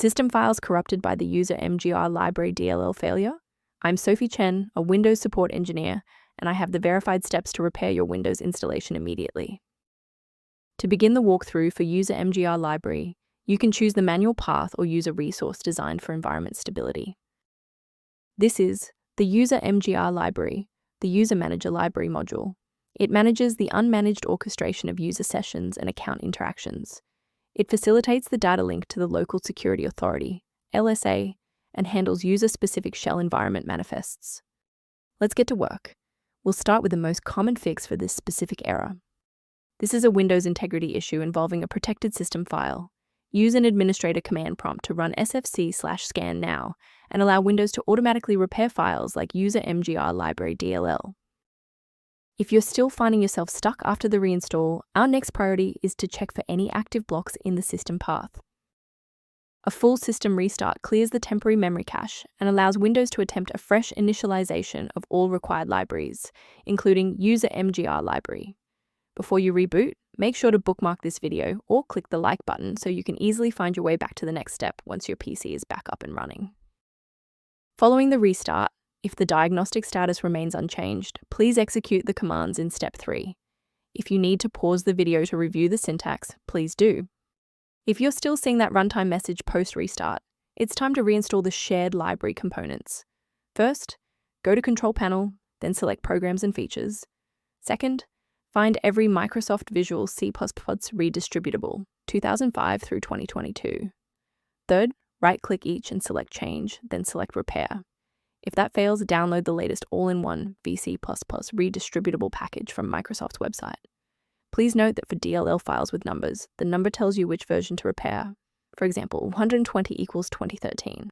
System files corrupted by the Usermgr Library DLL failure? I'm Sophie Chen, a Windows support engineer, and I have the verified steps to repair your Windows installation immediately. To begin the walkthrough for Usermgr Library, you can choose the manual path or use a resource designed for environment stability. This is the Usermgr Library, the User Manager Library module. It manages the unmanaged orchestration of user sessions and account interactions. It facilitates the data link to the local security authority, LSA, and handles user-specific shell environment manifests. Let's get to work. We'll start with the most common fix for this specific error. This is a Windows integrity issue involving a protected system file. Use an administrator command prompt to run sfc/scan now and allow Windows to automatically repair files like Usermgr Library DLL. If you're still finding yourself stuck after the reinstall, our next priority is to check for any active blocks in the system path. A full system restart clears the temporary memory cache and allows Windows to attempt a fresh initialization of all required libraries, including Usermgr Library. Before you reboot, make sure to bookmark this video or click the like button so you can easily find your way back to the next step once your PC is back up and running. Following the restart, if the diagnostic status remains unchanged, please execute the commands in Step 3. If you need to pause the video to review the syntax, please do. If you're still seeing that runtime message post-restart, it's time to reinstall the shared library components. First, go to Control Panel, then select Programs and Features. Second, find every Microsoft Visual C++ redistributable, 2005 through 2022. Third, right-click each and select Change, then select Repair. If that fails, download the latest all-in-one VC++ redistributable package from Microsoft's website. Please note that for DLL files with numbers, the number tells you which version to repair. For example, 120 equals 2013.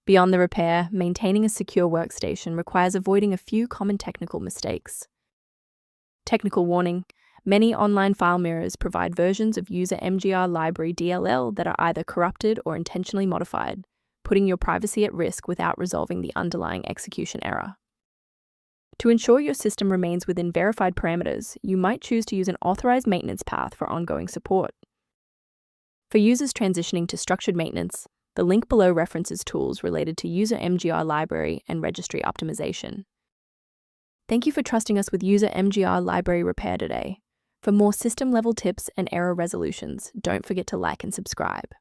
Beyond the repair, maintaining a secure workstation requires avoiding a few common technical mistakes. Technical warning: many online file mirrors provide versions of Usermgr Library DLL that are either corrupted or intentionally modified, putting your privacy at risk without resolving the underlying execution error. To ensure your system remains within verified parameters, you might choose to use an authorized maintenance path for ongoing support. For users transitioning to structured maintenance, the link below references tools related to Usermgr Library and registry optimization. Thank you for trusting us with Usermgr Library Repair today. For more system-level tips and error resolutions, don't forget to like and subscribe.